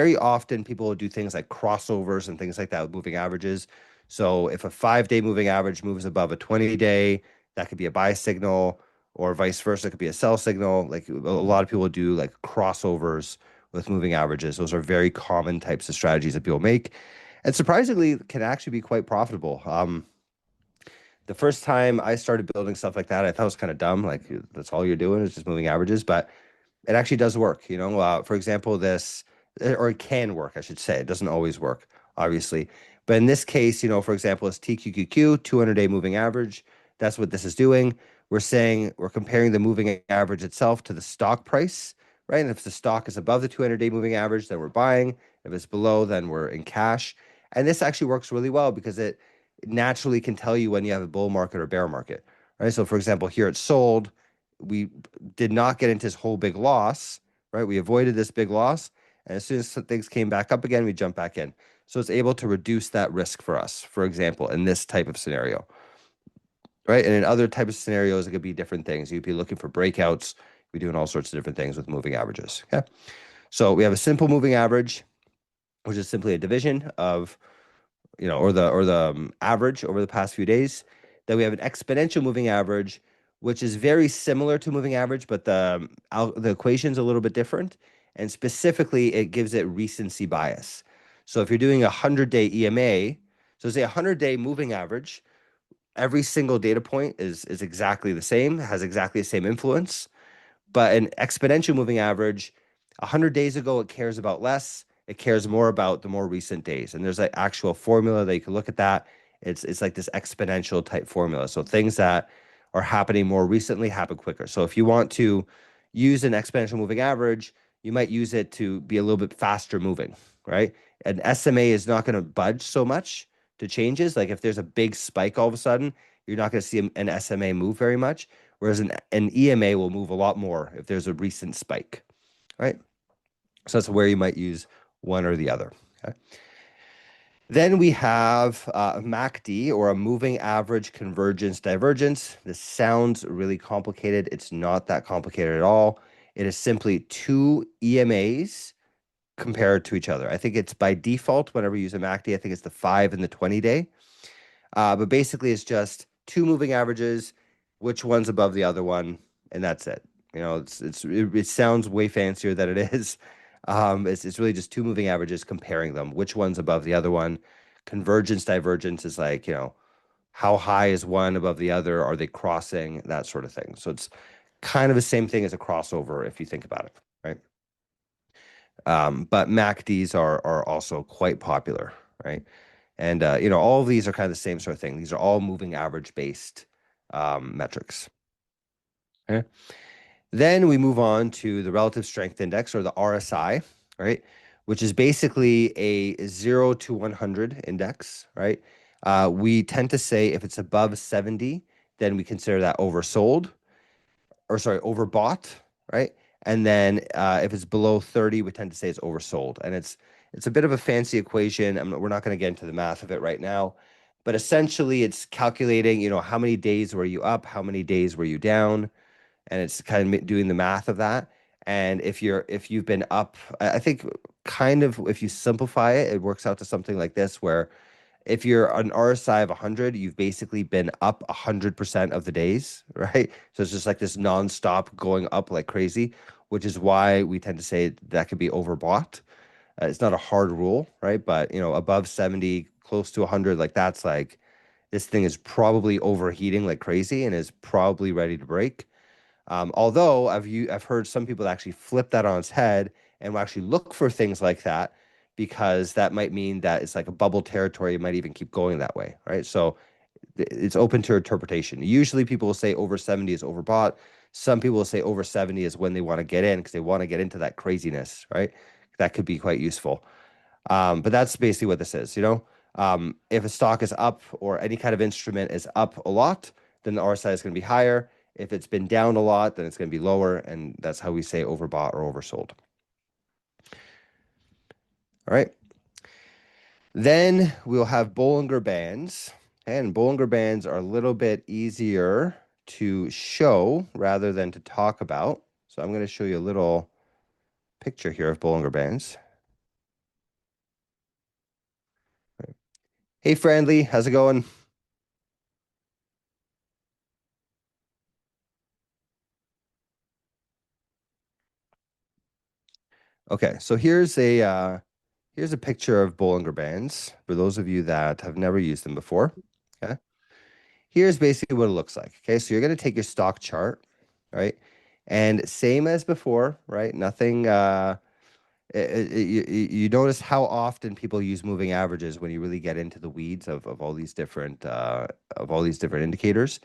very often people will do things like crossovers and things like that with moving averages. So if a 5-day moving average moves above a 20-day, that could be a buy signal, or vice versa, it could be a sell signal. Like a lot of people do like crossovers with moving averages. Those are very common types of strategies that people make, and surprisingly can actually be quite profitable. The first time I started building stuff like that, I thought it was kind of dumb. Like that's all you're doing is just moving averages, but it actually does work. For example, or it can work, I should say. It doesn't always work, obviously. But in this case, for example, it's TQQQ, 200-day moving average. That's what this is doing. We're saying we're comparing the moving average itself to the stock price, right? And if the stock is above the 200-day moving average, then we're buying. If it's below, then we're in cash. And this actually works really well because it naturally can tell you when you have a bull market or bear market, right? So for example, here it's sold. We did not get into this whole big loss, right? We avoided this big loss. And as soon as things came back up again, we jumped back in. So it's able to reduce that risk for us, for example, in this type of scenario, right? And in other types of scenarios, it could be different things. You'd be looking for breakouts. We're doing all sorts of different things with moving averages. Okay. So we have a simple moving average, which is simply a division of, or the average over the past few days. Then we have an exponential moving average, which is very similar to moving average, but the equation's a little bit different. And specifically, it gives it recency bias. So if you're doing a 100-day EMA, so say a 100-day moving average, every single data point is exactly the same, has exactly the same influence. But an exponential moving average, 100 days ago, it cares about less. It cares more about the more recent days. And there's an actual formula that you can look at that. It's like this exponential type formula. So things that are happening more recently happen quicker. So if you want to use an exponential moving average, you might use it to be a little bit faster moving, right? An SMA is not going to budge so much to changes. Like if there's a big spike all of a sudden, you're not going to see an SMA move very much. Whereas an EMA will move a lot more if there's a recent spike, right? So that's where you might use one or the other. Okay. Then we have a MACD, or a moving average convergence divergence. This sounds really complicated. It's not that complicated at all. It is simply two EMAs compared to each other. I think it's by default whenever you use a MACD, I think it's the 5 and the 20-day. But basically, it's just two moving averages, which one's above the other one, and that's it. It sounds way fancier than it is. It's really just two moving averages, comparing them, which one's above the other one. Convergence, divergence is like, how high is one above the other? Are they crossing? That sort of thing. So it's kind of the same thing as a crossover if you think about it, right? But MACDs are also quite popular, right? And all of these are kind of the same sort of thing. These are all moving average based metrics. Okay. Then we move on to the relative strength index, or the RSI, right? Which is basically a 0 to 100 index, right? We tend to say if it's above 70, then we consider that oversold, or sorry, overbought, right? And then if it's below 30, we tend to say it's oversold. And it's a bit of a fancy equation. We're not going to get into the math of it right now, but essentially it's calculating, how many days were you up, how many days were you down, and it's kind of doing the math of that. And if you've been up, I think kind of if you simplify it, it works out to something like this, where if you're an RSI of 100, you've basically been up 100% of the days, right? So it's just like this nonstop going up like crazy, which is why we tend to say that could be overbought. It's not a hard rule, right? But above 70, close to 100, like that's like this thing is probably overheating like crazy and is probably ready to break. Although I've heard some people actually flip that on its head and will actually look for things like that, because that might mean that it's like a bubble territory. It might even keep going that way, right? So it's open to interpretation. Usually people will say over 70 is overbought. Some people will say over 70 is when they want to get in because they want to get into that craziness, right? That could be quite useful. But that's basically what this is, if a stock is up, or any kind of instrument is up a lot, then the RSI is going to be higher. If it's been down a lot, then it's going to be lower. And that's how we say overbought or oversold. All right. Then we'll have Bollinger Bands. And Bollinger Bands are a little bit easier to show rather than to talk about. So I'm going to show you a little picture here of Bollinger Bands. Hey, Friendly, how's it going? Okay, so here's a picture of Bollinger Bands for those of you that have never used them before. Okay, here's basically what it looks like. Okay, so you're gonna take your stock chart, right? And same as before, right? Nothing. You notice how often people use moving averages when you really get into the weeds of all these different indicators.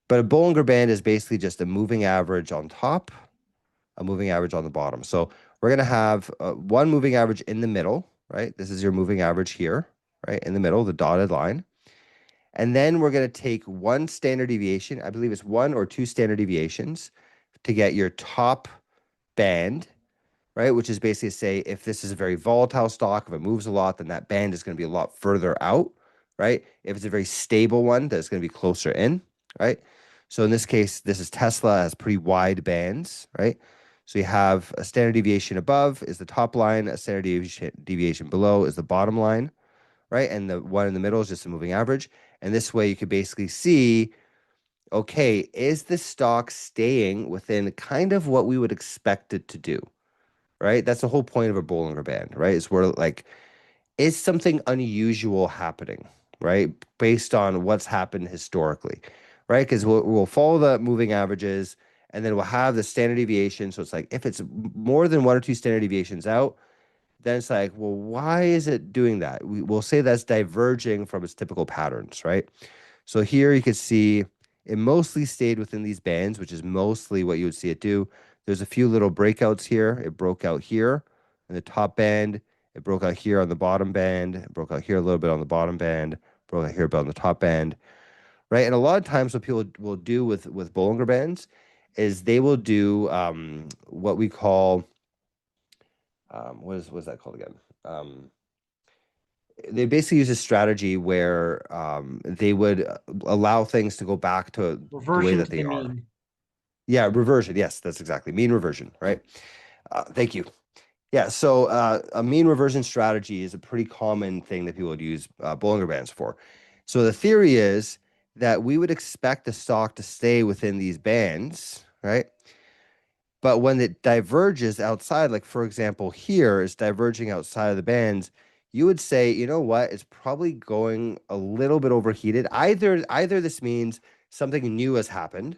But a Bollinger Band is basically just a moving average on top, a moving average on the bottom. So we're going to have one moving average in the middle, right? This is your moving average here, right? In the middle, the dotted line. And then we're going to take one standard deviation. I believe it's one or two standard deviations to get your top band, right? Which is basically say if this is a very volatile stock, if it moves a lot, then that band is going to be a lot further out, right? If it's a very stable one, that's going to be closer in, right? So in this case, this is Tesla has pretty wide bands, right? So you have a standard deviation above is the top line, a standard deviation below is the bottom line, right? And the one in the middle is just a moving average. And this way you could basically see, okay, is the stock staying within kind of what we would expect it to do? Right? That's the whole point of a Bollinger Band, right? Is where like, is something unusual happening, right? Based on what's happened historically, right? Because we'll follow the moving averages and then we'll have the standard deviation. So it's like, if it's more than one or two standard deviations out, then it's like, well, why is it doing that? We'll say that's diverging from its typical patterns, right? So here you can see it mostly stayed within these bands, which is mostly what you would see it do. There's a few little breakouts here. It broke out here in the top band. It broke out here on the bottom band. It broke out here a little bit on the bottom band. Broke out here a bit on the top band, right? And a lot of times what people will do with Bollinger Bands is they will do what we call what is that called again? They basically use a strategy where they would allow things to go back to the way Reversion that to they the are. mean. Yeah, reversion. Yes, that's exactly mean reversion, right? Thank you. Yeah, so a mean reversion strategy is a pretty common thing that people would use Bollinger Bands for. So the theory is that we would expect the stock to stay within these bands, right? But when it diverges outside, like for example, here is diverging outside of the bands, you would say, you know what, it's probably going a little bit overheated. Either this means something new has happened,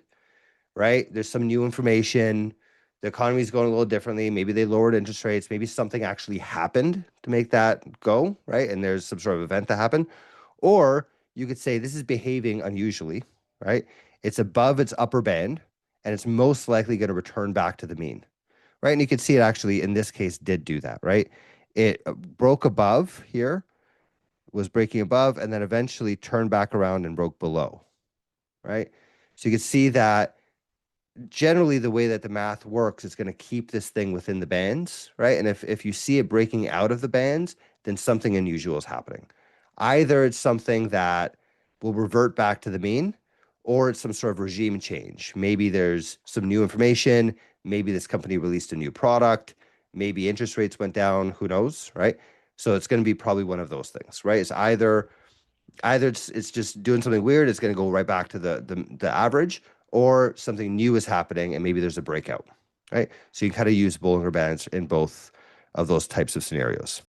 right? There's some new information. The economy is going a little differently. Maybe they lowered interest rates. Maybe something actually happened to make that go, right? And there's some sort of event that happened. Or you could say this is behaving unusually, right? It's above its upper band and it's most likely going to return back to the mean, right? And you can see it actually in this case did do that, right? It broke above here, was breaking above, and then eventually turned back around and broke below, right? So you can see that generally the way that the math works is going to keep this thing within the bands, right? And if you see it breaking out of the bands, then something unusual is happening. Either it's something that will revert back to the mean, or it's some sort of regime change. Maybe there's some new information. Maybe this company released a new product. Maybe interest rates went down. Who knows, right? So it's going to be probably one of those things, right? It's either it's just doing something weird, it's going to go right back to the average, or something new is happening and maybe there's a breakout, right? So you kind of use Bollinger Bands in both of those types of scenarios.